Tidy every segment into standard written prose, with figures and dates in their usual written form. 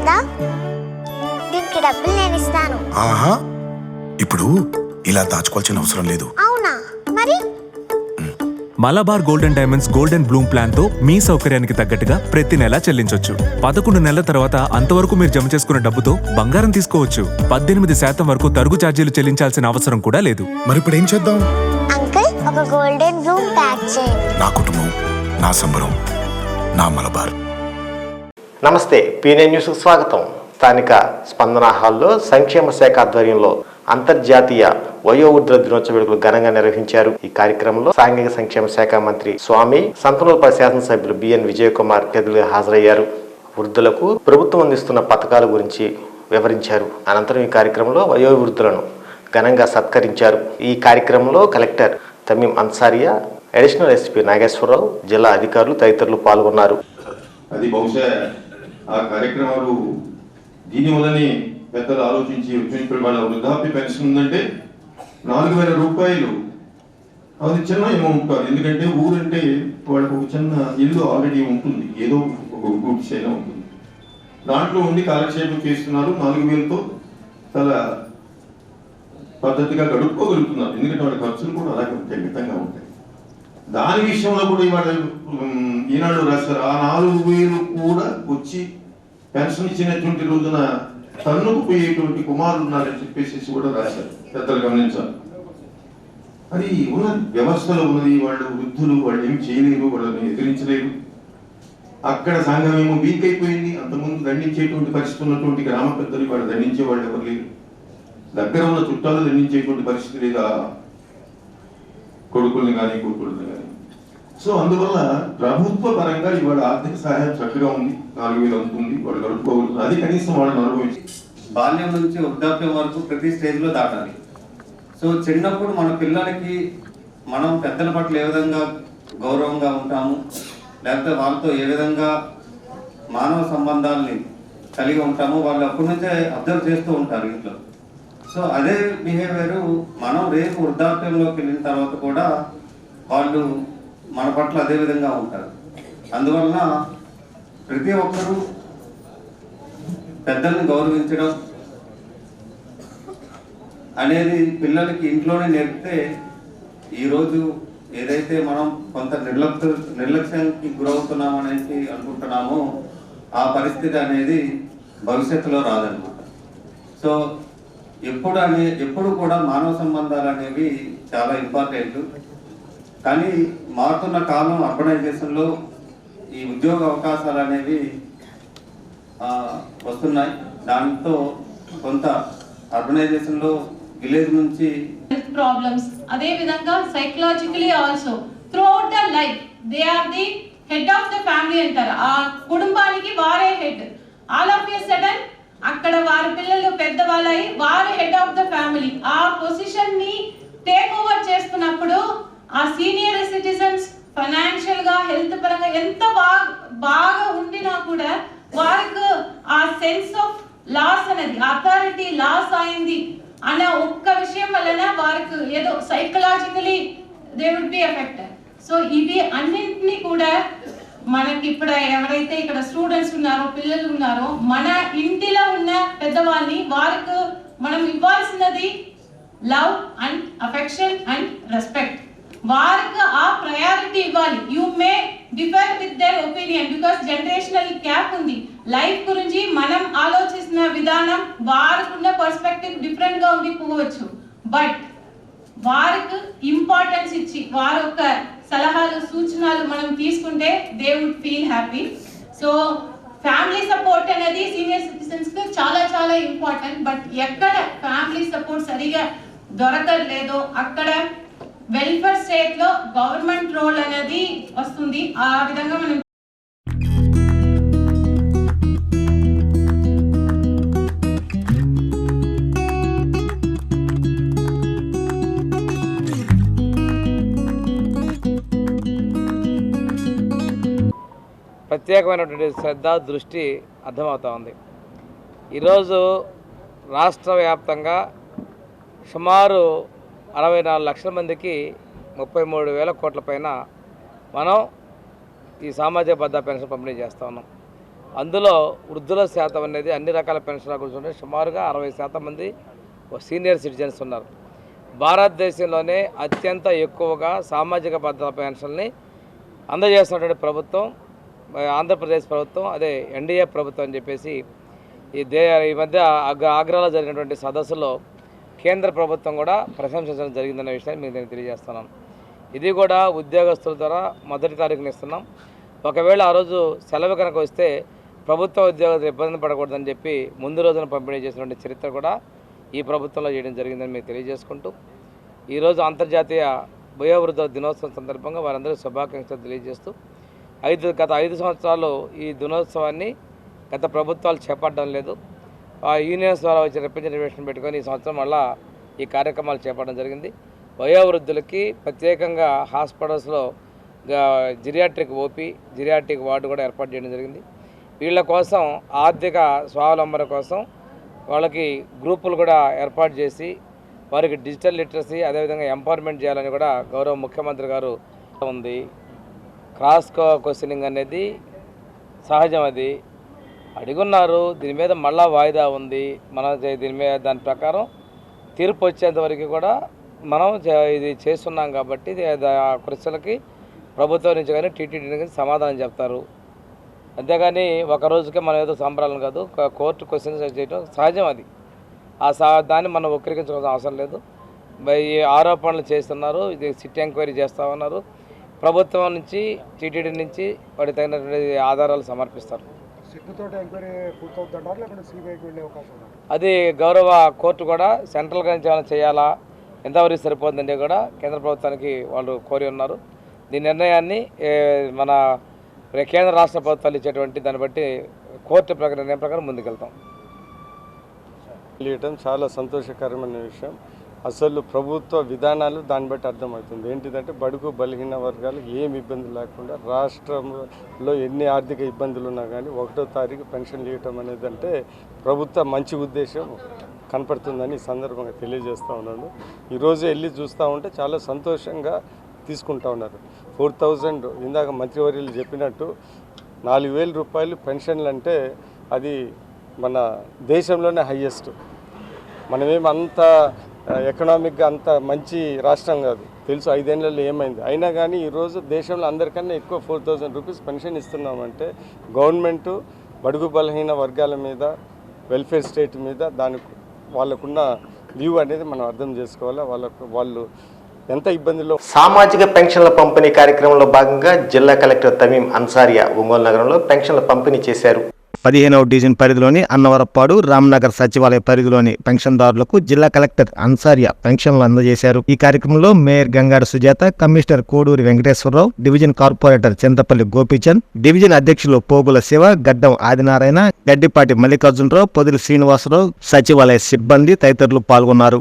ఉందా? దీనికి డబ్బులు నేను ఇస్తాను. ఆహా, ఇప్పుడు ఇలా దాచుకోవాల్సిన అవసరం లేదు. అవునా? మరి Malabar golden diamonds golden Bloom plan తో మీ సౌకర్యానికి తగ్గట్టుగా ప్రతి నెల చెల్లించొచ్చు. 11 నెలల తర్వాత అంతవరకు మీరు జమ చేసుకున్న డబ్బుతో బంగారం తీసుకోవచ్చు. 18% వరకు తరుగు ఛార్జీలు చెల్లించాల్సిన అవసరం కూడా లేదు. మరి ఇప్పుడు ఏం చేద్దాం? అంకుల్, ఒక గోల్డెన్ బ్లూమ్ ప్యాక్ చేయండి. నా కుటుంబం, నా సంబరం, నా మలబార్. నమస్తే, పీనే న్యూస్కు స్వాగతం. స్థానిక స్పందన హాల్లో సంక్షేమ శాఖ ఆధ్వర్యంలో అంతర్జాతీయ వయోవృద్ధుల దినోత్సవ వేడుకలు ఘనంగా నిర్వహించారు. ఈ కార్యక్రమంలో సాంఘిక సంక్షేమ శాఖ మంత్రి స్వామి, సంతనూరుపల్లి శాసనసభ్యులు బిఎన్ విజయ్ కుమార్ అతిథులుగా హాజరయ్యారు. వృద్ధులకు ప్రభుత్వం అందిస్తున్న పథకాల గురించి వివరించారు. అనంతరం ఈ కార్యక్రమంలో వయోవృద్ధులను ఘనంగా సత్కరించారు. ఈ కార్యక్రమంలో collector Tamim Ansariya, additional SP Nageswararao, జిల్లా అధికారులు తదితరులు పాల్గొన్నారు. అది బహుశా ఆ కార్యక్రమాలు దీనివల్లనే పెద్దలు ఆలోచించి ఇప్పుడు వాళ్ళ వృద్ధాప్య పెన్షన్ ఉందంటే 4,000 రూపాయలు. అది చిన్న అమౌంట్ కాదు, ఎందుకంటే ఊరంటే వాళ్ళకు ఒక చిన్న ఇల్లు ఆల్రెడీ ఉంటుంది, ఏదో ఒక గూడ్స్ అయినా ఉంటుంది, దాంట్లో ఉండి కాలక్షేపం చేస్తున్నారు. 4,000తో చాలా పద్ధతిగా గడుపుకోగలుగుతున్నారు, ఎందుకంటే వాళ్ళ ఖర్చులు కూడా అలాగే ఉంటాయి, మితంగా ఉంటాయి. దాని విషయంలో కూడా ఇవాళ ఈనాడు రాశారు, ఆ 4,000 కూడా వచ్చి పెన్షన్ ఇచ్చినటువంటి రోజున తన్నుకు పోయేటువంటి కుమారులు ఉన్నారని చెప్పేసి కూడా రాశారు. పెద్దలు గమనించాలి. అది ఉన్నది, వ్యవస్థలో ఉన్నది. వాళ్ళు వృద్ధులు, వాళ్ళు ఏమి చేయలేరు, వాళ్ళని ఎదిరించలేరు. అక్కడ సంఘం ఏమో వీక్ అయిపోయింది. అంతకుముందు దండించేటువంటి పరిస్థితి ఉన్నటువంటి గ్రామ పెద్దలు వాళ్ళు దండించే వాళ్ళు ఎవరు లేరు. దగ్గర ఉన్న చుట్టాలు దండించేటువంటి పరిస్థితి లేదా కొడుకుల్ని కానీ కూతుళ్ళని కానీ. సో అందువల్ల ప్రభుత్వ పరంగా ఇవాళ ఆర్థిక సహాయం చక్కగా ఉంది, 4,000 అవుతుంది, వాళ్ళు గడుపుకోగలుగుతుంది. అది కనీసం వాళ్ళని అనుభవించి బాల్యం నుంచి వృద్ధాప్యం వరకు ప్రతి స్టేజ్లో దాటాలి. సో చిన్నప్పుడు మన పిల్లలకి మనం పెద్దల పట్ల ఏ విధంగా గౌరవంగా ఉంటాము, లేకపోతే వాళ్ళతో ఏ విధంగా మానవ సంబంధాలని కలిగి ఉంటామో వాళ్ళు అప్పటి నుంచే అబ్జర్వ్ చేస్తూ ఉంటారు ఇంట్లో. సో అదే బిహేవియర్ మనం రేపు వృద్ధాప్యంలోకి వెళ్ళిన తర్వాత కూడా వాళ్ళు మన పట్ల అదే విధంగా ఉంటారు. అందువలన ప్రతి ఒక్కరూ పెద్దల్ని గౌరవించడం అనేది పిల్లలకి ఇంట్లోనే నేర్పితే ఈరోజు ఏదైతే మనం కొంత నిర్లక్ష్యానికి గురవుతున్నామనేసి అనుకుంటున్నామో ఆ పరిస్థితి భవిష్యత్తులో రాదన్నమాట. సో ఎప్పుడు కూడా మానవ సంబంధాలు అనేవి చాలా ఇంపార్టెంట్. కానీ మారుతున్న కాలం అర్బనైజేషన్లో ఈ ఉద్యోగ అవకాశాలు అనేవి వస్తున్నాయి. దాంతో కొంత అర్బనైజేషన్లో విలేజ్ నుంచి హెల్త్ ప్రాబ్లమ్స్, అదే విధంగా psychologically also throughout the life they are the head of the family అంటారు. ఆ కుటుంబానికి వారే head. All of a sudden అక్కడ వారి పిల్లలు పెద్దవాళ్ళై వారు హెడ్ ఆఫ్ ద ఫ్యామిలీ. ఆ పొజిషన్ ని టేక్ ఓవర్ చేస్తున్నప్పుడు ఆ సీనియర్ సిటిజన్స్ ఫైనాన్షియల్ గా, హెల్త్ పరంగా ఎంత బాగా ఉండినా కూడా వారికి ఆ సెన్స్ ఆఫ్ లాస్ అనేది, అథారిటీ లాస్ అయింది అనే ఒక్క విషయం వలన వారికి ఏదో psychologically they would be affected. So ఇవి అన్నింటినీ కూడా మనకి ఇప్పుడు ఎవరైతే ఇక్కడ స్టూడెంట్స్ ఉన్నారో, పిల్లలు ఉన్నారో, మన ఇంటిలో ఉన్న పెద్దవాళ్ళని వారికి మనం ఇవ్వాల్సినది love and affection and respect. వారికి ఆ ప్రయారిటీ ఇవ్వాలి. You may differ with their opinion because generational gap ఉంది. లైఫ్ గురించి మనం ఆలోచిస్తున్న విధానం వారికి ఉన్న పర్స్పెక్టివ్ డిఫరెంట్ గా ఉండిపోవచ్చు. బట్ వారికి ఇంపార్టెన్స్ ఇచ్చి వారి యొక్క సలహాలు, సూచనలు మనం తీసుకుంటే they would feel happy. So family support అనేది సీనియర్ సిటిజన్స్ కి చాలా చాలా ఇంపార్టెంట్. బట్ ఎక్కడ ఫ్యామిలీ సపోర్ట్ సరిగా దొరకలేదో అక్కడ వెల్ఫేర్ స్టేట్ లో గవర్నమెంట్ రోల్ అనేది వస్తుంది. ఆ విధంగా మనం ప్రత్యేకమైనటువంటి శ్రద్ధ, దృష్టి అర్థమవుతూ ఉంది. ఈరోజు రాష్ట్ర వ్యాప్తంగా సుమారు 64 లక్షల మందికి 33,000 కోట్ల పైన మనం ఈ సామాజిక భద్రతా పెన్షన్ పంపిణీ చేస్తూ ఉన్నాం. అందులో వృద్ధుల శాతం అనేది అన్ని రకాల పెన్షన్ల గురించి ఉంటే సుమారుగా 60% మంది సీనియర్ సిటిజన్స్ ఉన్నారు. భారతదేశంలోనే అత్యంత ఎక్కువగా సామాజిక భద్రత పెన్షన్ని అందజేస్తున్నటువంటి ప్రభుత్వం ఆంధ్రప్రదేశ్ ప్రభుత్వం, అదే ఎన్డీఏ ప్రభుత్వం అని చెప్పేసి ఈ మధ్య ఆగ్రాలో జరిగినటువంటి సదస్సులో కేంద్ర ప్రభుత్వం కూడా ప్రశంసించడం జరిగిందనే విషయాన్ని మీకు నేను తెలియజేస్తున్నాను. ఇది కూడా ఉద్యోగస్తుల ద్వారా మొదటి తారీఖున ఇస్తున్నాం. ఒకవేళ ఆ రోజు సెలవు కనుక వస్తే ప్రభుత్వ ఉద్యోగులు ఇబ్బంది పడకూడదని చెప్పి ముందు రోజున పంపిణీ చేసినటువంటి చరిత్ర కూడా ఈ ప్రభుత్వంలో చేయడం జరిగిందని మీకు తెలియజేసుకుంటూ, ఈరోజు అంతర్జాతీయ వయోవృద్ధ దినోత్సవం సందర్భంగా వారందరికీ శుభాకాంక్షలు తెలియజేస్తూ, గత 5 సంవత్సరాలు ఈ దినోత్సవాన్ని గత ప్రభుత్వాలు చేపట్టడం లేదు. ఆ యూనియన్స్ ద్వారా వచ్చే రిప్రజెంటేషన్ పెట్టుకొని ఈ సంవత్సరం మళ్ళా ఈ కార్యక్రమాలు చేపట్టడం జరిగింది. వయోవృద్ధులకి ప్రత్యేకంగా హాస్పిటల్స్లో జిరియాట్రిక్ ఓపీ, జిరియాట్రిక్ వార్డు కూడా ఏర్పాటు చేయడం జరిగింది. వీళ్ళ కోసం ఆర్థిక స్వావలంబన కోసం వాళ్ళకి గ్రూపులు కూడా ఏర్పాటు చేసి వారికి డిజిటల్ లిటరసీ అదేవిధంగా ఎంపవర్మెంట్ చేయాలని కూడా గౌరవ ముఖ్యమంత్రి గారు ఉంది. క్రాస్ క్వశ్చనింగ్ అనేది సహజం, అది అడుగున్నారు. దీని మీద మళ్ళా వాయిదా ఉంది. మనం దీని మీద దాని ప్రకారం తీర్పు వచ్చేంత వరకు కూడా మనం ఇది చేస్తున్నాం కాబట్టి ఆ క్వశ్చన్లకి ప్రభుత్వం నుంచి కానీ టీటీడీ నుంచి సమాధానం చెప్తారు. అంతేగాని ఒక రోజుకే మనం ఏదో సంబరాలను కాదు, కోర్టు క్వశ్చన్స్ చేయడం సహజం. అది దాన్ని మనం వక్రీకరించాల్సిన అవసరం లేదు. ఈ ఆరోపణలు చేస్తున్నారు, ఇది సిట్ ఎంక్వైరీ చేస్తామన్నారు. ప్రభుత్వం నుంచి టీటీడీ నుంచి వాటి తగినటువంటి ఆధారాలు సమర్పిస్తారు. అది గౌరవ కోర్టు కూడా సెంట్రల్ నుంచి ఏమైనా చేయాలా, ఎంతవరకు సరిపోతుందంటే కూడా కేంద్ర ప్రభుత్వానికి వాళ్ళు కోరి ఉన్నారు. దీని నిర్ణయాన్ని మన కేంద్ర రాష్ట్ర ప్రభుత్వాలు ఇచ్చేటువంటి దాన్ని బట్టి కోర్టు నిర్ణయం ప్రకారం ముందుకెళ్తాం. తెలియటం చాలా సంతోషకరమైన విషయం. అసలు ప్రభుత్వ విధానాలు దాన్ని బట్టి అర్థమవుతుంది. ఏంటిదంటే బడుగు బలహీన వర్గాలు ఏమి ఇబ్బంది లేకుండా రాష్ట్రంలో ఎన్ని ఆర్థిక ఇబ్బందులు ఉన్నా కానీ 1వ తారీఖు పెన్షన్లు ఇవ్వటం అనేది అంటే ప్రభుత్వ మంచి ఉద్దేశం కనపడుతుందని ఈ సందర్భంగా తెలియజేస్తూ ఉన్నాను. ఈరోజు వెళ్ళి చూస్తూ ఉంటే చాలా సంతోషంగా తీసుకుంటా ఉన్నారు. 4000 ఇందాక మంత్రివర్యులు చెప్పినట్టు 4000 రూపాయలు పెన్షన్లు అంటే అది మన దేశంలోనే హయ్యెస్ట్. మనమేమి అంత ఎకనామిక్గా అంత మంచి రాష్ట్రం కాదు, తెలుసు 5 ఏళ్లలో ఏమైంది. అయినా కానీ ఈరోజు దేశంలో అందరికన్నా ఎక్కువ 4000 రూపీస్ పెన్షన్ ఇస్తున్నామంటే గవర్నమెంటు బడుగు బలహీన వర్గాల మీద, వెల్ఫేర్ స్టేట్ మీద వాళ్ళకున్న వ్యూ అనేది మనం అర్థం చేసుకోవాలి. వాళ్ళు ఎంత ఇబ్బందిలో. సామాజిక పెన్షన్ల పంపిణీ కార్యక్రమంలో భాగంగా జిల్లా కలెక్టర్ తమీం అన్సారియా ఒంగోలు నగరంలో పెన్షన్ల పంపిణీ చేశారు. 15వ డివిజన్ పరిధిలోని అన్నవరప్పాడు, రామ్నగర్ సచివాలయ పరిధిలోని పెన్షన్దారులకు జిల్లా కలెక్టర్ అన్సారియా పెన్షన్లు అందజేశారు. ఈ కార్యక్రమంలో mayor Gangada Sujatha, commissioner Koduri Venkateswararao, division corporator Chintapalli Gopichand, division అధ్యక్షులు పోగుల శివ, గడ్డం ఆదినారాయణ, గడ్డిపాటి మల్లికార్జునరావు, పొదిలి శ్రీనివాసరావు, సచివాలయ సిబ్బంది తదితరులు పాల్గొన్నారు.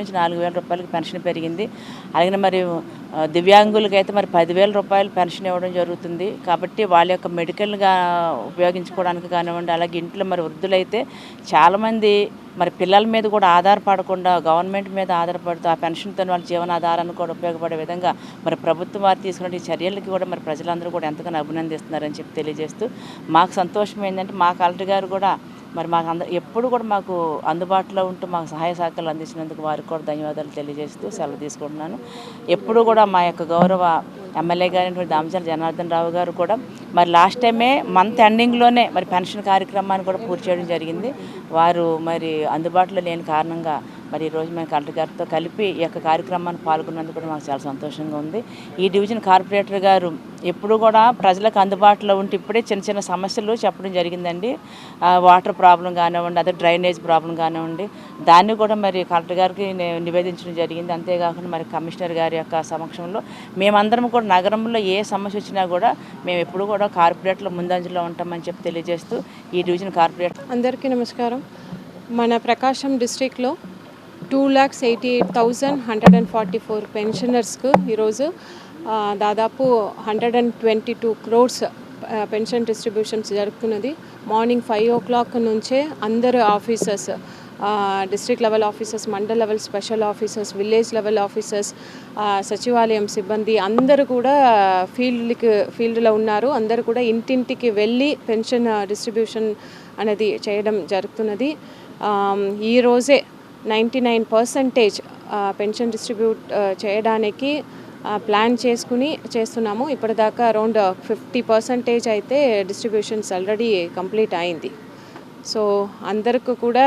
నుంచి 4,000 రూపాయలకి పెన్షన్ పెరిగింది. అలాగే మరి దివ్యాంగులకైతే మరి 10,000 రూపాయలు పెన్షన్ ఇవ్వడం జరుగుతుంది. కాబట్టి వాళ్ళ యొక్క మెడికల్గా ఉపయోగించుకోవడానికి కానివ్వండి, అలాగే ఇంట్లో మరి వృద్ధులైతే చాలామంది మరి పిల్లల మీద కూడా ఆధారపడకుండా గవర్నమెంట్ మీద ఆధారపడుతూ ఆ పెన్షన్తో వాళ్ళ జీవనాధారాన్ని కూడా ఉపయోగపడే విధంగా మరి ప్రభుత్వం వారు తీసుకున్న ఈ చర్యలకి కూడా మరి ప్రజలందరూ కూడా ఎంతగానో అభినందిస్తున్నారని చెప్పి తెలియజేస్తూ, మాకు సంతోషం ఏంటంటే మా కలెక్టర్ గారు కూడా మరి మాకు ఎప్పుడు కూడా మాకు అందుబాటులో ఉంటూ మాకు సహాయ సహకారాలు అందించినందుకు వారికి కూడా ధన్యవాదాలు తెలియజేస్తూ సెలవు తీసుకుంటున్నాను. ఎప్పుడు కూడా మా యొక్క గౌరవ ఎమ్మెల్యే గారైనటువంటి దామచర్ల జనార్దన్ రావు గారు కూడా మరి లాస్ట్ టైమే మంత్ ఎండింగ్లోనే మరి పెన్షన్ కార్యక్రమాన్ని కూడా పూర్తి చేయడం జరిగింది. వారు మరి అందుబాటులో లేని కారణంగా మరి ఈరోజు మేము కలెక్టర్ గారితో కలిపి ఈ యొక్క కార్యక్రమాన్ని పాల్గొన్నందుకు కూడా మాకు చాలా సంతోషంగా ఉంది. ఈ డివిజన్ కార్పొరేటర్ గారు ఎప్పుడు కూడా ప్రజలకు అందుబాటులో ఉంటే ఇప్పుడే చిన్న చిన్న సమస్యలు చెప్పడం జరిగిందండి. వాటర్ ప్రాబ్లం కానివ్వండి, అదే డ్రైనేజ్ ప్రాబ్లం కానివ్వండి, దాన్ని కూడా మరి కలెక్టర్ గారికి నివేదించడం జరిగింది. అంతేకాకుండా మరి కమిషనర్ గారి యొక్క సమక్షంలో మేమందరం కూడా నగరంలో ఏ సమస్య వచ్చినా కూడా మేము ఎప్పుడు కూడా కార్పొరేట్లో ముందంజలో ఉంటామని చెప్పి తెలియజేస్తూ ఈ డివిజన్ కార్పొరేటర్ అందరికీ నమస్కారం. మన ప్రకాశం డిస్ట్రిక్ట్లో 2,88,144 పెన్షనర్స్కు ఈరోజు దాదాపు 122 crores పెన్షన్ డిస్ట్రిబ్యూషన్స్ జరుగుతున్నది. మార్నింగ్ 5 o'clock నుంచే అందరు officers, district level officers, mandal level special officers, village level officers, సచివాలయం సిబ్బంది అందరూ కూడా ఫీల్డ్లో ఉన్నారు. అందరూ కూడా ఇంటింటికి వెళ్ళి పెన్షన్ డిస్ట్రిబ్యూషన్ అనేది చేయడం జరుగుతున్నది. ఈరోజే 99% పెన్షన్ డిస్ట్రిబ్యూట్ చేయడానికి ప్లాన్ చేసుకుని చేస్తున్నాము. ఇప్పటిదాకా అరౌండ్ 50% అయితే డిస్ట్రిబ్యూషన్స్ ఆల్రెడీ కంప్లీట్ అయింది. సో అందరికీ కూడా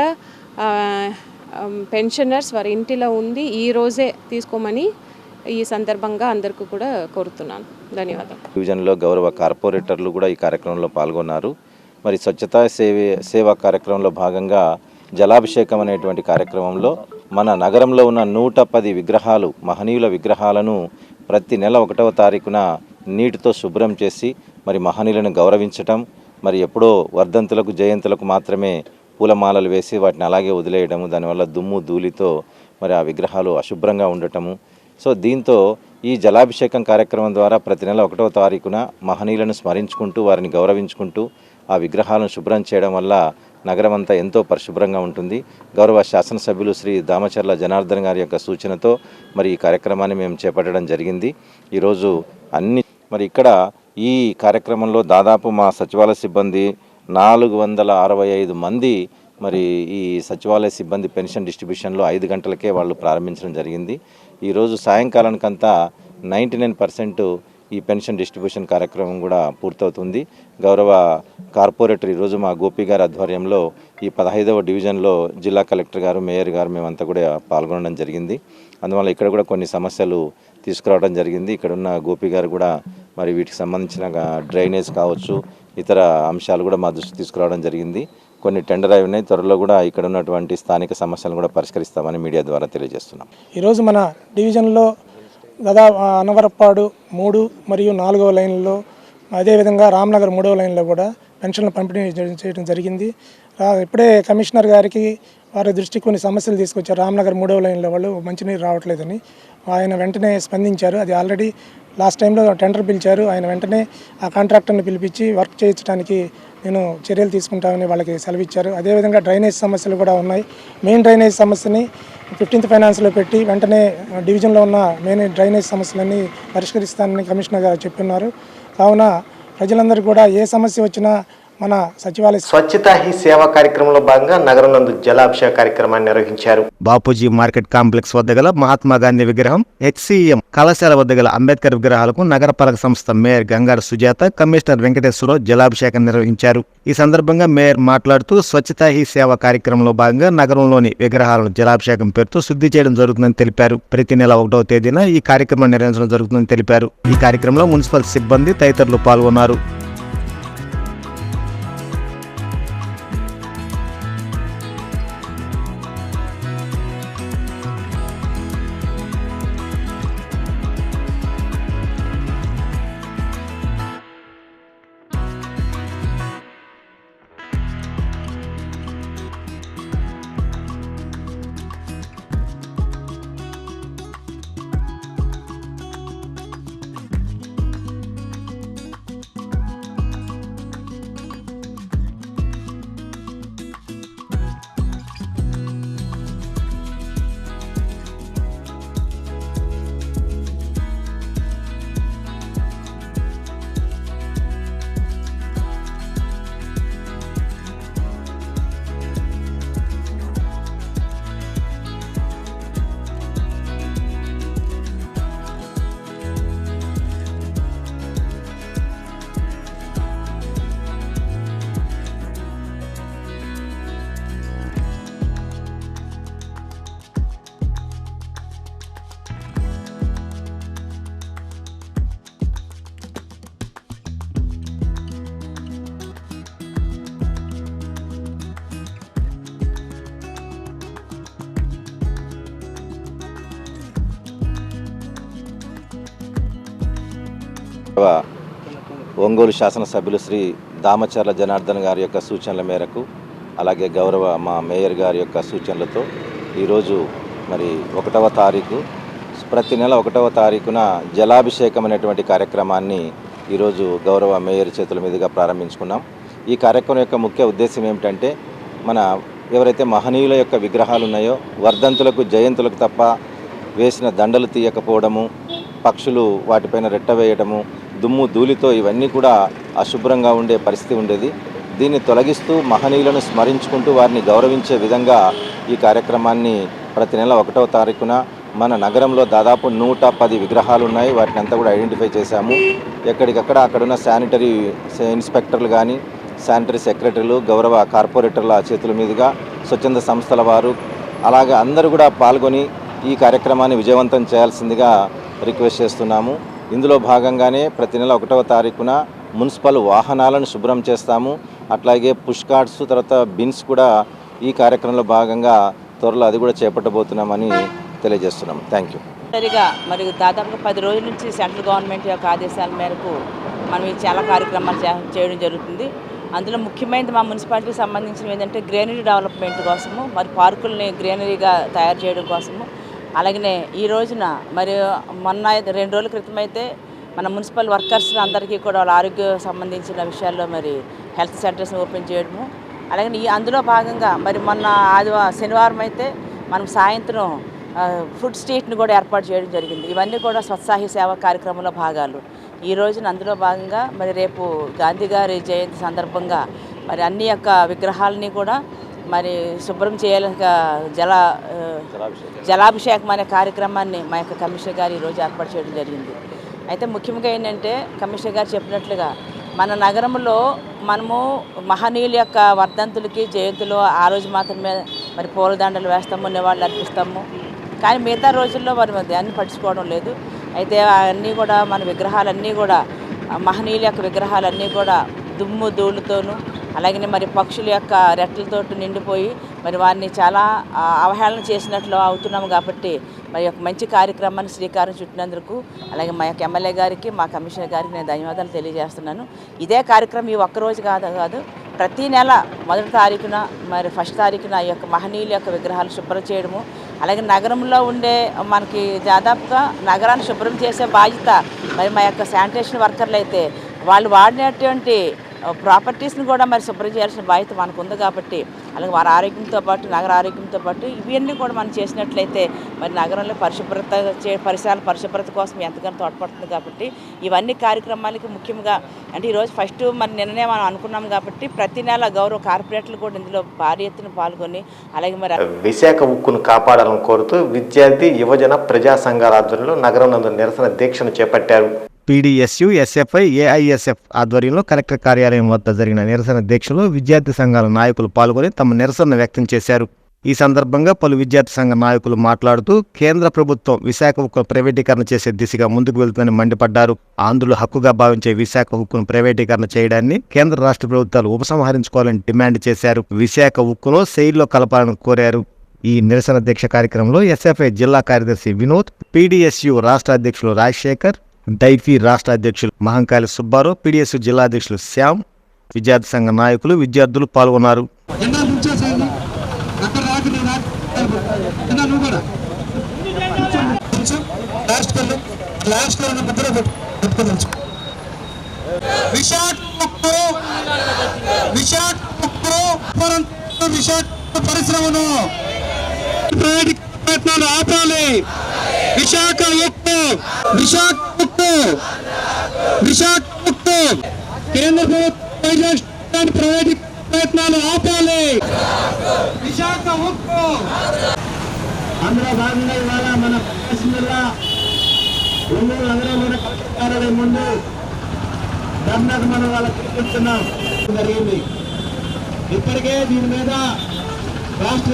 పెన్షనర్స్ వారి ఇంటిలో ఉంది ఈరోజే తీసుకోమని ఈ సందర్భంగా అందరికీ కూడా కోరుతున్నాను. ధన్యవాదాలు. డివిజన్లో గౌరవ కార్పొరేటర్లు కూడా ఈ కార్యక్రమంలో పాల్గొన్నారు. మరి స్వచ్ఛతా సేవా కార్యక్రమంలో భాగంగా జలాభిషేకం అనేటువంటి కార్యక్రమంలో మన నగరంలో ఉన్న 110 విగ్రహాలు, మహనీయుల విగ్రహాలను ప్రతి నెల 1వ తారీఖున నీటితో శుభ్రం చేసి మరి మహనీయులను గౌరవించటం, మరి ఎప్పుడో వర్ధంతులకు జయంతులకు మాత్రమే పూలమాలలు వేసి వాటిని అలాగే వదిలేయడము, దానివల్ల దుమ్ము ధూళితో మరి ఆ విగ్రహాలు అశుభ్రంగా ఉండటము. సో దీంతో ఈ జలాభిషేకం కార్యక్రమం ద్వారా ప్రతి నెల 1వ తారీఖున మహనీయులను స్మరించుకుంటూ వారిని గౌరవించుకుంటూ ఆ విగ్రహాలను శుభ్రం చేయడం వల్ల నగరం అంతా ఎంతో పరిశుభ్రంగా ఉంటుంది. గౌరవ శాసనసభ్యులు శ్రీ దామచర్ల జనార్దన్ గారి యొక్క సూచనతో మరి ఈ కార్యక్రమాన్ని మేము చేపట్టడం జరిగింది. ఈరోజు మరి ఇక్కడ ఈ కార్యక్రమంలో దాదాపు మా సచివాలయ సిబ్బంది 465 మంది మరి ఈ సచివాలయ సిబ్బంది పెన్షన్ డిస్ట్రిబ్యూషన్లో 5 గంటలకే వాళ్ళు ప్రారంభించడం జరిగింది. ఈరోజు సాయంకాలానికంతా 99% ఈ పెన్షన్ డిస్ట్రిబ్యూషన్ కార్యక్రమం కూడా పూర్తవుతుంది. గౌరవ కార్పొరేటర్ ఈరోజు మా గోపి గారి ఆధ్వర్యంలో ఈ 15వ డివిజన్లో జిల్లా కలెక్టర్ గారు, మేయర్ గారు మేమంతా కూడా పాల్గొనడం జరిగింది. అందువల్ల ఇక్కడ కూడా కొన్ని సమస్యలు తీసుకురావడం జరిగింది. ఇక్కడున్న గోపి గారు కూడా మరి వీటికి సంబంధించిన డ్రైనేజ్ కావచ్చు, ఇతర అంశాలు కూడా మా దృష్టికి తీసుకురావడం జరిగింది. కొన్ని టెండర్ అయి ఉన్నాయి. త్వరలో కూడా ఇక్కడ ఉన్నటువంటి స్థానిక సమస్యలను కూడా పరిష్కరిస్తామని మీడియా ద్వారా తెలియజేస్తున్నాం. ఈరోజు మన డివిజన్లో దాదాపు అనవరపాడు 3 మరియు 4వ లైన్లో, అదేవిధంగా రామ్నగర్ 3వ లైన్లో కూడా పెన్షన్లు పంపిణీ చేయడం జరిగింది. ఇప్పుడే కమిషనర్ గారికి వారి దృష్టికి కొన్ని సమస్యలు తీసుకొచ్చారు. రామ్నగర్ 3వ లైన్లో వాళ్ళు మంచినీరు రావట్లేదని ఆయన వెంటనే స్పందించారు. అది ఆల్రెడీ లాస్ట్ టైంలో టెండర్ పిలిచారు. ఆయన వెంటనే ఆ కాంట్రాక్టర్ని పిలిపించి వర్క్ చేయించడానికి నేను చర్యలు తీసుకుంటామని వాళ్ళకి సెలవిచ్చారు. అదేవిధంగా డ్రైనేజ్ సమస్యలు కూడా ఉన్నాయి. మెయిన్ డ్రైనేజ్ సమస్యని 15th ఫైనాన్స్లో పెట్టి వెంటనే డివిజన్లో ఉన్న మెయిన్ డ్రైనేజ్ సమస్యలన్నీ పరిష్కరిస్తానని కమిషనర్ గారు చెప్తున్నారు. కావున ప్రజలందరూ కూడా ఏ సమస్య వచ్చినా మన సచివాలయ స్వచ్ఛతా హీ సేవా కార్యక్రమంలో భాగంగా నగరం నందు జలాభిషేక కార్యక్రమాన్ని నిర్వహించారు. బాపూజీ మార్కెట్ కాంప్లెక్స్ వద్ద గల మహాత్మా గాంధీ విగ్రహం, HCM కళాశాల వద్ద గల అంబేద్కర్ విగ్రహాలకు నగరపాలక సంస్థ మేయర్ గంగారు సుజాత, కమిషనర్ వెంకటేశ్వరరావు జలాభిషేకం నిర్వహించారు. ఈ సందర్భంగా మేయర్ మాట్లాడుతూ స్వచ్ఛతా హీ సేవా కార్యక్రమంలో భాగంగా నగరంలోని విగ్రహాలను జలాభిషేకం పేరుతో శుద్ధి చేయడం జరుగుతుందని తెలిపారు. ప్రతి నెల 1వ తేదీన ఈ కార్యక్రమం నిర్వహించడం జరుగుతుందని తెలిపారు. ఈ కార్యక్రమంలో మున్సిపల్ సిబ్బంది తదితరులు పాల్గొన్నారు. ఒంగోలు శాసనసభ్యులు శ్రీ దామచర్ల జనార్దన్ గారి యొక్క సూచనల మేరకు, అలాగే గౌరవ మా మేయర్ గారి యొక్క సూచనలతో ఈరోజు మరి 1వ తారీఖు, ప్రతి నెల 1వ తారీఖున జలాభిషేకం అనేటువంటి కార్యక్రమాన్ని ఈరోజు గౌరవ మేయర్ చేతుల మీదుగా ప్రారంభించుకున్నాం. ఈ కార్యక్రమం యొక్క ముఖ్య ఉద్దేశం ఏమిటంటే, మన ఎవరైతే మహనీయుల యొక్క విగ్రహాలు ఉన్నాయో వర్ధంతులకు జయంతులకు తప్ప వేసిన దండలు తీయకపోవడము, పక్షులు వాటిపైన రెట్టవేయడము, దుమ్ము ధూళితో ఇవన్నీ కూడా అశుభ్రంగా ఉండే పరిస్థితి ఉండేది. దీన్ని తొలగిస్తూ మహనీయులను స్మరించుకుంటూ వారిని గౌరవించే విధంగా ఈ కార్యక్రమాన్ని ప్రతి నెల 1వ తారీఖున మన నగరంలో దాదాపు 110 విగ్రహాలు ఉన్నాయి. వాటిని అంతా కూడా ఐడెంటిఫై చేశాము. ఎక్కడికక్కడ అక్కడున్న శానిటరీ ఇన్స్పెక్టర్లు కానీ, శానిటరీ సెక్రటరీలు, గౌరవ కార్పొరేటర్ల చేతుల మీదుగా స్వచ్ఛంద సంస్థల వారు అలాగే అందరూ కూడా పాల్గొని ఈ కార్యక్రమాన్ని విజయవంతం చేయాల్సిందిగా రిక్వెస్ట్ చేస్తున్నాము. ఇందులో భాగంగానే ప్రతి నెల 1వ తారీఖున మున్సిపల్ వాహనాలను శుభ్రం చేస్తాము. అట్లాగే పుష్ కార్డ్స్, తర్వాత బిన్స్ కూడా ఈ కార్యక్రమంలో భాగంగా త్వరలో అది కూడా చేపట్టబోతున్నామని తెలియజేస్తున్నాం. Thank you. సరిగా మరి దాదాపుగా 10 రోజుల నుంచి సెంట్రల్ గవర్నమెంట్ యొక్క ఆదేశాల మేరకు మనం ఈ చాలా కార్యక్రమాలు చేయడం జరుగుతుంది. అందులో ముఖ్యమైనది మా మున్సిపాలిటీకి సంబంధించినవి ఏంటంటే గ్రీనరీ డెవలప్మెంట్ కోసము, మరి పార్కుల్ని గ్రీనరీగా తయారు చేయడం కోసము. అలాగనే ఈ రోజున మరి మొన్న 2 రోజుల క్రితం అయితే మన మున్సిపల్ వర్కర్స్ అందరికీ కూడా వాళ్ళ ఆరోగ్య సంబంధించిన విషయాల్లో మరి హెల్త్ సెంటర్స్ ఓపెన్ చేయడము. అలాగే అందులో భాగంగా మరి మొన్న శనివారం అయితే మనం సాయంత్రం ఫుడ్ స్ట్రీట్ని కూడా ఏర్పాటు చేయడం జరిగింది. ఇవన్నీ కూడా స్వచ్ఛాహి సేవా కార్యక్రమంలో భాగాలు. ఈ రోజున అందులో భాగంగా మరి రేపు గాంధీ గారి జయంతి సందర్భంగా మరి అన్ని యొక్క విగ్రహాలని కూడా మరి శుభ్రం చేయాలని జలాభిషేకం అనే కార్యక్రమాన్ని మా యొక్క కమిషనర్ గారు ఈరోజు ఏర్పాటు చేయడం జరిగింది. అయితే ముఖ్యంగా ఏంటంటే కమిషనర్ గారు చెప్పినట్లుగా మన నగరంలో మనము మహనీయుల యొక్క వర్ధంతులకి జయంతులు ఆ రోజు మాత్రమే మరి పూలదండలు వేస్తాము, నివాళులు అర్పిస్తాము. కానీ మిగతా రోజుల్లో మరి దాన్ని పట్టించుకోవడం లేదు. అయితే అన్నీ కూడా మన విగ్రహాలన్నీ కూడా మహనీయుల యొక్క విగ్రహాలన్నీ కూడా దుమ్ము ధూళితోనూ అలాగే మరి పక్షుల యొక్క రెట్టలతో నిండిపోయి మరి వారిని చాలా అవహేళన చేసినట్లు అవుతున్నాము. కాబట్టి మరి ఒక మంచి కార్యక్రమాన్ని శ్రీకారం చుట్టినందుకు అలాగే మా యొక్క ఎమ్మెల్యే గారికి, మా కమిషనర్ గారికి నేను ధన్యవాదాలు తెలియజేస్తున్నాను. ఇదే కార్యక్రమం ఈ ఒక్కరోజు కాదు ప్రతి నెల 1వ తారీఖున మరి 1st తారీఖున ఈ యొక్క మహనీయుల యొక్క విగ్రహాలు శుభ్రం చేయడము. అలాగే నగరంలో ఉండే మనకి దాదాపుగా నగరాన్ని శుభ్రం చేసే బాధ్యత మరి మా యొక్క శానిటేషన్ వర్కర్లు అయితే వాళ్ళు వాడినటువంటి ప్రాపర్టీస్ని కూడా మరి శుభ్రం చేయాల్సిన బాధ్యత మనకు ఉంది. కాబట్టి అలాగే వారి ఆరోగ్యంతో పాటు నగర ఆరోగ్యంతో పాటు ఇవన్నీ కూడా మనం చేసినట్లయితే మరి నగరంలో పరిసరాల పరిశుభ్రత కోసం ఎంతగానో తోడ్పడుతుంది. కాబట్టి ఇవన్నీ కార్యక్రమాలకి ముఖ్యంగా అంటే ఈరోజు ఫస్ట్ మరి నిన్ననే మనం అనుకున్నాం కాబట్టి ప్రతి నెల గౌరవ కార్పొరేటర్లు కూడా ఇందులో భారీ ఎత్తున పాల్గొని అలాగే మరి విశాఖ ఉక్కును కాపాడాలని కోరుతూ విద్యార్థి యువజన ప్రజా సంఘాల ఆధ్వర్యంలో నగరం నందు నిరసన దీక్షను చేపట్టారు. పీడీఎస్యూ, ఎస్ఎఫ్ఐ, ఏఐఎస్ఎఫ్ ఆధ్వర్యంలో కలెక్టర్ కార్యాలయం వద్ద జరిగిన నిరసన దీక్షలో విద్యార్థి సంఘాల నాయకులు పాల్గొని తమ నిరసన వ్యక్తం చేశారు. ఈ సందర్భంగా పలు విద్యార్థి సంఘ నాయకులు మాట్లాడుతూ కేంద్ర ప్రభుత్వం విశాఖ ఉక్కును ప్రైవేటీకరణ చేసే దిశగా ముందుకు వెళ్తుందని మండిపడ్డారు. ఆంధ్రులు హక్కుగా భావించే విశాఖ ఉక్కును ప్రైవేటీకరణ చేయడాన్ని కేంద్ర రాష్ట్ర ప్రభుత్వాలు ఉపసంహరించుకోవాలని డిమాండ్ చేశారు. విశాఖ ఉక్కును సెయిల్లో కలపాలని కోరారు. ఈ నిరసన దీక్ష కార్యక్రమంలో ఎస్ఎఫ్ఐ జిల్లా కార్యదర్శి వినోద్, పీడీఎస్యూ రాష్ట్ర అధ్యక్షులు రాజశేఖర్, డైఫీ రాష్ట్ర అధ్యక్షులు మహంకాళి సుబ్బారావు, పీడీఎస్యూ జిల్లా అధ్యక్షులు శ్యామ్, విద్యార్థి సంఘ నాయకులు, విద్యార్థులు పాల్గొన్నారు. పరిశ్రమను ప్రయత్నాలు ఆపాలి. విశాఖ ఉక్కు, విశాఖ ఉక్కు, విశాఖ ఉక్కు కేంద్ర ప్రభుత్వం ప్రైవేట్ ప్రయత్నాలు ఆపాలి. విశాఖ ఉక్కు అందులో భాగంగా ఇవాళ మన ఒంగోలు నగరంలోని కార్యాలయం ముందు ధర్నాకు మనం వాళ్ళకి పిలుస్తున్నాం జరిగింది. ఇప్పటికే దీని మీద రాష్ట్ర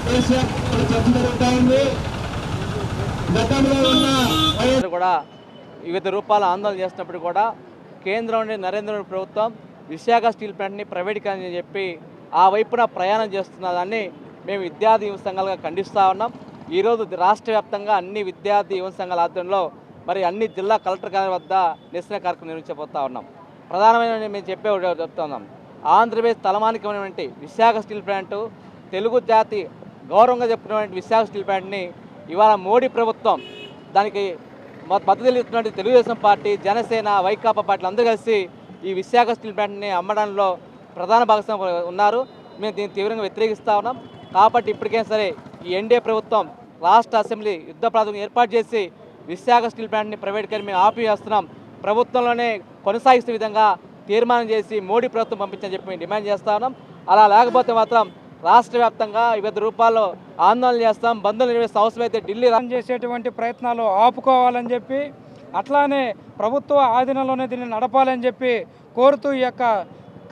కేసీఆర్ చర్చ జరుగుతూ ఉంది. గతంలో ఉన్న కూడా వివిధ రూపాల ఆందోళన చేసినప్పుడు కూడా కేంద్రంలోని నరేంద్ర మోడీ ప్రభుత్వం విశాఖ స్టీల్ ప్లాంట్ని ప్రైవేటీకరణ చెప్పి ఆ వైపున ప్రయాణం చేస్తున్న దాన్ని మేము విద్యార్థి యువ సంఘాలుగా ఖండిస్తూ ఉన్నాం. ఈరోజు రాష్ట్ర వ్యాప్తంగా అన్ని విద్యార్థి యువ సంఘాల ఆధ్వర్యంలో మరి అన్ని జిల్లా కలెక్టర్ గారి వద్ద నిరసన కార్యక్రమం నిర్వహించబోతా ఉన్నాం. ప్రధానమైన మేము చెప్తున్నాం, ఆంధ్రప్రదేశ్ తలమానికమైనటువంటి విశాఖ స్టీల్ ప్లాంటు, తెలుగు జాతి గౌరవంగా చెప్పుకున్నటువంటి విశాఖ స్టీల్ ప్లాంట్ని ఇవాళ మోడీ ప్రభుత్వం దానికి మద్దతు ఇస్తున్నటువంటి తెలుగుదేశం పార్టీ, జనసేన, వైకాపా పార్టీలు అందరూ కలిసి ఈ విశాఖ స్టీల్ ప్లాంట్ని అమ్మడంలో ప్రధాన భాగస్వామి ఉన్నారు. మేము దీన్ని తీవ్రంగా వ్యతిరేకిస్తూ ఉన్నాం. కాబట్టి ఇప్పటికైనా సరే ఈ ఎన్డీఏ ప్రభుత్వం రాష్ట్ర అసెంబ్లీ యుద్ధ ప్రాతిపదికన ఏర్పాటు చేసి విశాఖ స్టీల్ ప్లాంట్ని ప్రైవేట్గా మేము ఆపివేస్తున్నాం, ప్రభుత్వంలోనే కొనసాగిస్తున్న విధంగా తీర్మానం చేసి మోడీ ప్రభుత్వం పంపించని చెప్పి మేము డిమాండ్ చేస్తా ఉన్నాం. అలా లేకపోతే మాత్రం రాష్ట్ర వ్యాప్తంగా వివిధ రూపాల్లో ఆందోళన చేస్తాం, బంధువులు నిర్వహిస్తాం. అవసరమైతే ఢిల్లీ చేసేటువంటి ప్రయత్నాలు ఆపుకోవాలని చెప్పి, అట్లానే ప్రభుత్వ ఆధీనంలోనే దీన్ని నడపాలని చెప్పి కోరుతూ ఈ యొక్క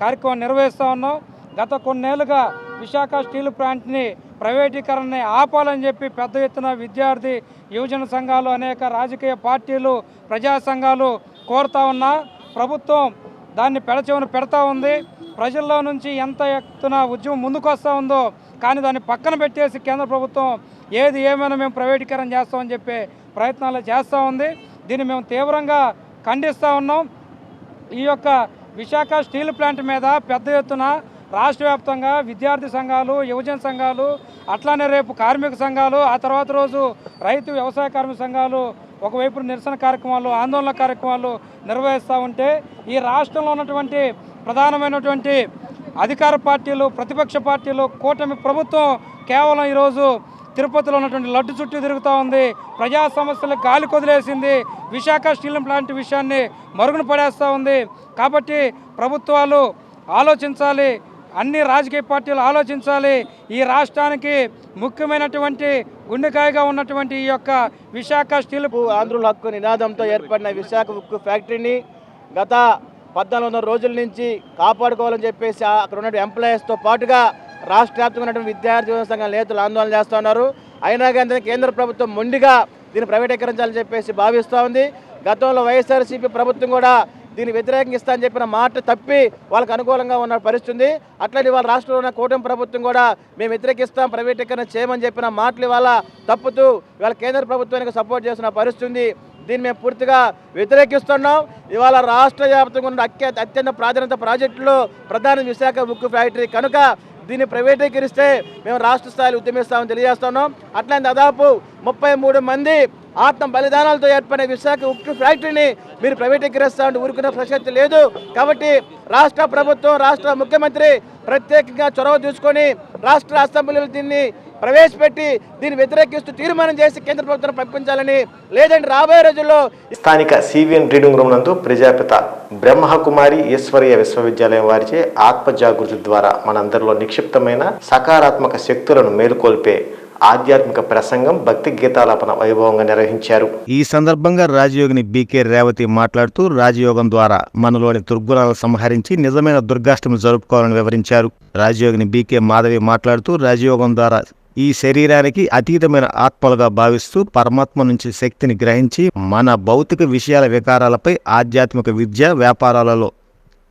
కార్యక్రమం నిర్వహిస్తూ ఉన్నాం. గత కొన్నేళ్లుగా విశాఖ స్టీల్ ప్లాంట్ని ప్రైవేటీకరణని ఆపాలని చెప్పి పెద్ద ఎత్తున విద్యార్థి, యువజన సంఘాలు, అనేక రాజకీయ పార్టీలు, ప్రజా సంఘాలు కోరుతా ఉన్నా ప్రభుత్వం దాన్ని పెడచెవిన పెడతా ఉంది. ప్రజల్లో నుంచి ఎంత ఎత్తున ఉద్యమం ముందుకు వస్తూ ఉందో కానీ దాన్ని పక్కన పెట్టేసి కేంద్ర ప్రభుత్వం ఏది ఏమైనా మేము ప్రైవేటీకరణ చేస్తామని చెప్పి ప్రయత్నాలు చేస్తూ ఉంది. దీన్ని మేము తీవ్రంగా ఖండిస్తూ ఉన్నాం. ఈ యొక్క విశాఖ స్టీల్ ప్లాంట్ మీద పెద్ద ఎత్తున రాష్ట్ర వ్యాప్తంగా విద్యార్థి సంఘాలు, యువజన సంఘాలు, అట్లానే రేపు కార్మిక సంఘాలు, ఆ తర్వాత రోజు రైతు వ్యవసాయ కార్మిక సంఘాలు ఒకవైపు నిరసన కార్యక్రమాలు, ఆందోళన కార్యక్రమాలు నిర్వహిస్తూ ఉంటే ఈ రాష్ట్రంలో ఉన్నటువంటి ప్రధానమైనటువంటి అధికార పార్టీలు, ప్రతిపక్ష పార్టీలు, కూటమి ప్రభుత్వం కేవలం ఈరోజు తిరుపతిలో ఉన్నటువంటి లడ్డు చుట్టూ తిరుగుతూ ఉంది. ప్రజా సమస్యలు గాలి కొదిలేసింది. విశాఖ స్టీల్ ప్లాంట్ విషయాన్ని మరుగున పడేస్తూ ఉంది. కాబట్టి ప్రభుత్వాలు ఆలోచించాలి, అన్ని రాజకీయ పార్టీలు ఆలోచించాలి. ఈ రాష్ట్రానికి ముఖ్యమైనటువంటి గుండెకాయగా ఉన్నటువంటి ఈ యొక్క విశాఖ స్టీల్ ఆంధ్రుల హక్కు నినాదంతో ఏర్పడిన విశాఖ ఉక్కు ఫ్యాక్టరీని గత 1400 రోజుల నుంచి కాపాడుకోవాలని చెప్పేసి అక్కడ ఉన్న ఎంప్లాయీస్తో పాటుగా రాష్ట్ర వ్యాప్తంగా ఉన్నటువంటి విద్యార్థి సంఘాల నేతలు ఆందోళన చేస్తూ ఉన్నారు. అయినా కానీ కేంద్ర ప్రభుత్వం మొండిగా దీన్ని ప్రైవేటీకరించాలని చెప్పేసి భావిస్తూ ఉంది. గతంలో వైఎస్ఆర్సీపీ ప్రభుత్వం కూడా దీన్ని వ్యతిరేకిస్తా అని చెప్పిన మాట తప్పి వాళ్ళకు అనుకూలంగా ఉన్న పరిస్థితి. అట్లనే వాళ్ళ రాష్ట్రంలో ఉన్న కూటమి ప్రభుత్వం కూడా మేము వ్యతిరేకిస్తాం, ప్రైవేటీకరణ చేయమని చెప్పిన మాటలు ఇవాళ తప్పుతూ ఇవాళ కేంద్ర ప్రభుత్వానికి సపోర్ట్ చేస్తున్న పరిస్థితి. దీన్ని మేము పూర్తిగా వ్యతిరేకిస్తున్నాం. ఇవాళ రాష్ట్ర వ్యాప్తంగా ఉన్న అత్యంత ప్రాధాన్యత ప్రాజెక్టులో ప్రధాన విశాఖ ఉక్కు ఫ్యాక్టరీ కనుక దీన్ని ప్రైవేటీకరిస్తే మేము రాష్ట్ర స్థాయిలో ఉద్యమిస్తామని తెలియజేస్తున్నాం. అట్లనే దాదాపు 33 మంది ఆత్మ బలిదానాలతో ఏర్పడిన విశాఖ ఉక్కు ఫ్యాక్టరీని మీరు ప్రైవేటీకరిస్తామంటే ఊరుకునే ప్రసక్తి లేదు. కాబట్టి రాష్ట్ర ప్రభుత్వం, రాష్ట్ర ముఖ్యమంత్రి ప్రత్యేకంగా చొరవ తీసుకొని రాష్ట్ర అసెంబ్లీలో దీన్ని ప్రవేశపెట్టి దీన్ని వ్యతిరేకిస్తూ తీర్మానం చేసి కేంద్ర ప్రభుత్వం పంపించాలని, లేదంటే రాబోయే రోజుల్లో స్థానిక సివిఎన్ రీడింగ్ రూమ్ నందు ప్రజాపిత బ్రహ్మకుమారి ఈశ్వరీయ విశ్వవిద్యాలయం వారిచే ఆత్మజాగృతి ద్వారా మనందరిలో నిక్షిప్తమైన సకారాత్మక శక్తులను మేలుకొల్పే ఆధ్యాత్మిక ప్రసంగం, భక్తి గీతాలాపన వైభవంగా నిర్వహించారు. ఈ సందర్భంగా రాజయోగిని బీకే రేవతి మాట్లాడుతూ రాజయోగం ద్వారా మనలోని దుర్గుణాలను సంహరించి నిజమైన దుర్గాష్టమి జరుపుకోవాలని వివరించారు. రాజయోగిని బీకే మాధవి మాట్లాడుతూ రాజయోగం ద్వారా ఈ శరీరానికి అతీతమైన ఆత్మలుగా భావిస్తూ పరమాత్మ నుంచి శక్తిని గ్రహించి మన భౌతిక విషయాల వికారాలపై ఆధ్యాత్మిక విద్య, వ్యాపారాలలో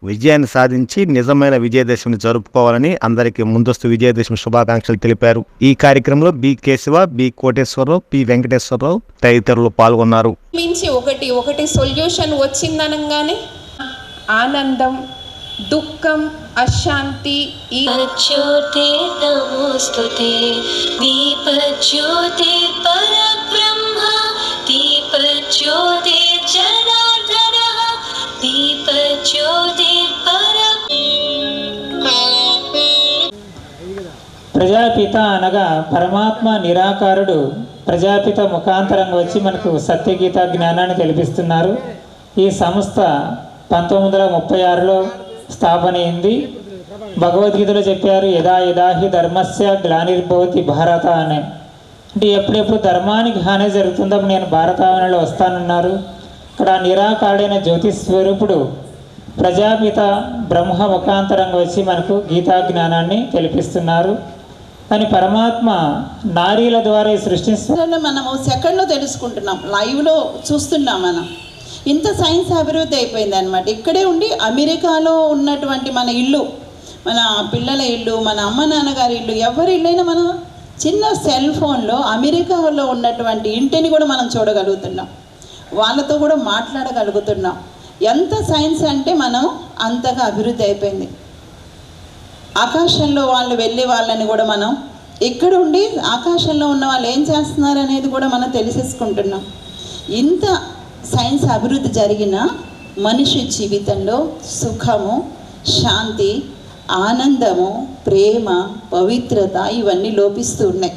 విజయాన్ని సాధించి నిజమైన విజయదశమిని జరుపుకోవాలని అందరికీ ముందస్తు విజయదశమి శుభాకాంక్షలు తెలిపారు. ఈ కార్యక్రమంలో B Keshava, B Koteswararao, P Venkateswararao తదితరులు పాల్గొన్నారు. మించి ఒకటి సొల్యూషన్ వచ్చిందనగానే ఆనందం, దుఃఖం, అశాంతి ప్రజాపిత అనగా పరమాత్మ నిరాకారుడు ప్రజాపిత ముఖాంతరంగా వచ్చి మనకు సత్యగీత జ్ఞానాన్ని తెలిపిస్తున్నారు. ఈ సంస్థ 1936లో స్థాపన అయింది. భగవద్గీతలో చెప్పారు, యదా యదాహి ధర్మస్య గ్లానిర్భవతి భారత అని. అంటే ఎప్పుడెప్పుడు ధర్మానికి హాని జరుగుతుందో నేను భారతావనిలో వస్తానన్నారు. ఇక్కడ నిరాకారుడైన జ్యోతి స్వరూపుడు ప్రజాపిత బ్రహ్మ ముఖాంతరంగా వచ్చి మనకు గీతా జ్ఞానాన్ని తెలిపిస్తున్నారు. కానీ పరమాత్మ నారీల ద్వారా సృష్టిస్తున్న మనము సెకండ్లో తెలుసుకుంటున్నాం, లైవ్లో చూస్తున్నాం. మనం ఇంత సైన్స్ అభివృద్ధి అయిపోయింది అనమాట. ఇక్కడే ఉండి అమెరికాలో ఉన్నటువంటి మన ఇల్లు, మన పిల్లల ఇల్లు, మన అమ్మ నాన్నగారి ఇల్లు, ఎవరి ఇల్లైనా మనం చిన్న సెల్ ఫోన్లో అమెరికాలో ఉన్నటువంటి ఇంటిని కూడా మనం చూడగలుగుతున్నాం. వాళ్ళతో కూడా మాట్లాడగలుగుతున్నాం. ఎంత సైన్స్ అంటే మనం అంతగా అభివృద్ధి అయిపోయింది. ఆకాశంలో వాళ్ళు వెళ్ళే వాళ్ళని కూడా మనం ఇక్కడ ఉండి ఆకాశంలో ఉన్న వాళ్ళు ఏం చేస్తున్నారు అనేది కూడా మనం తెలిసేసుకుంటున్నాం. ఇంత సైన్స్ అభివృద్ధి జరిగిన మనిషి జీవితంలో సుఖము, శాంతి, ఆనందము, ప్రేమ, పవిత్రత ఇవన్నీ లోపిస్తూ ఉన్నాయి.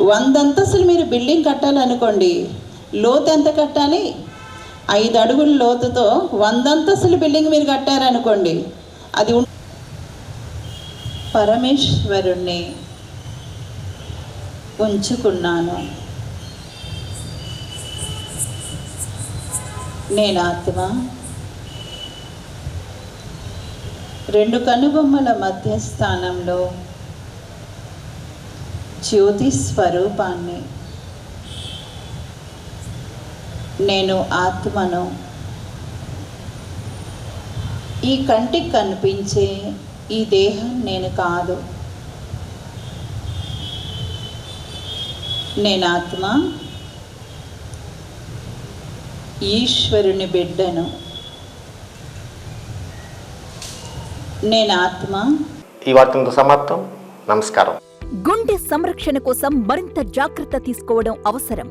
100 అంతస్తులు మీరు బిల్డింగ్ కట్టాలనుకోండి, లోతు ఎంత కట్టాలి? 5 అడుగుల లోతుతో 100 అంతస్తుల బిల్డింగ్ మీరు కట్టారనుకోండి, అది పరమేశ్వరుణ్ణి ఉంచుకున్నాను, నేను ఆత్మ, 2 కనుబొమ్మల మధ్య స్థానంలో జ్యోతి స్వరూపాన్ని, నేను ఆత్మను. ఈ కంటికి కనిపించే ఈ దేహం నేను కాదు, నేను ఆత్మ, ఈశ్వరుని బిడ్డను, నేను ఆత్మ. ఈ వార్తలతో సమాప్తం. నమస్కారం. గుండె సంరక్షణ కోసం మరింత జాగ్రత్త తీసుకోవడం అవసరం.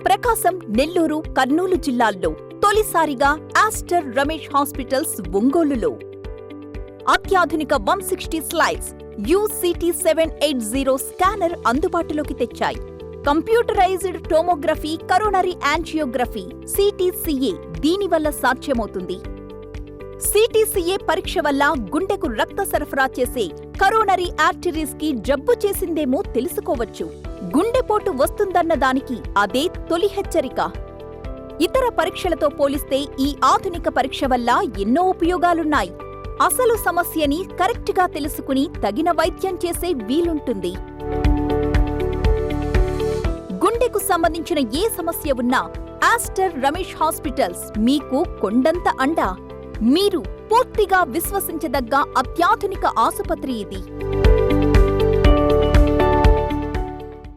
ప్రకాశం, నెల్లూరు, కర్నూలు జిల్లాల్లో తొలిసారిగా ఆస్టర్ రమేష్ హాస్పిటల్స్ ఒంగోలులో అత్యాధునిక 160 స్లైడ్స్ UCT 780 స్కానర్ అందుబాటులోకి తెచ్చాయి. Computerised tomography, coronary angiography, CTCA దీనివల్ల సాధ్యమవుతుంది. CTCA పరీక్ష వల్ల గుండెకు రక్త సరఫరా చేసే కరోనరీ ఆర్టరీస్ కి జబ్బు చేసిందేమో తెలుసుకోవచ్చు. గుండెపోటు వస్తుందన్న దానికి అదే తొలి హెచ్చరిక. ఇతర పరీక్షలతో పోలిస్తే ఈ ఆధునిక పరీక్ష వల్ల ఎన్నో ఉపయోగాలున్నాయి. అసలు సమస్యని కరెక్ట్గా తెలుసుకుని తగిన వైద్యం చేసే వీలుంటుంది. గుండెకు సంబంధించిన ఏ సమస్య ఉన్నా ఆస్టర్ రమేష్ హాస్పిటల్స్ మీకు కొండంత అండ. మీరు పూర్తిగా విశ్వసించదగ్గ అత్యాధునిక ఆసుపత్రి ఇది.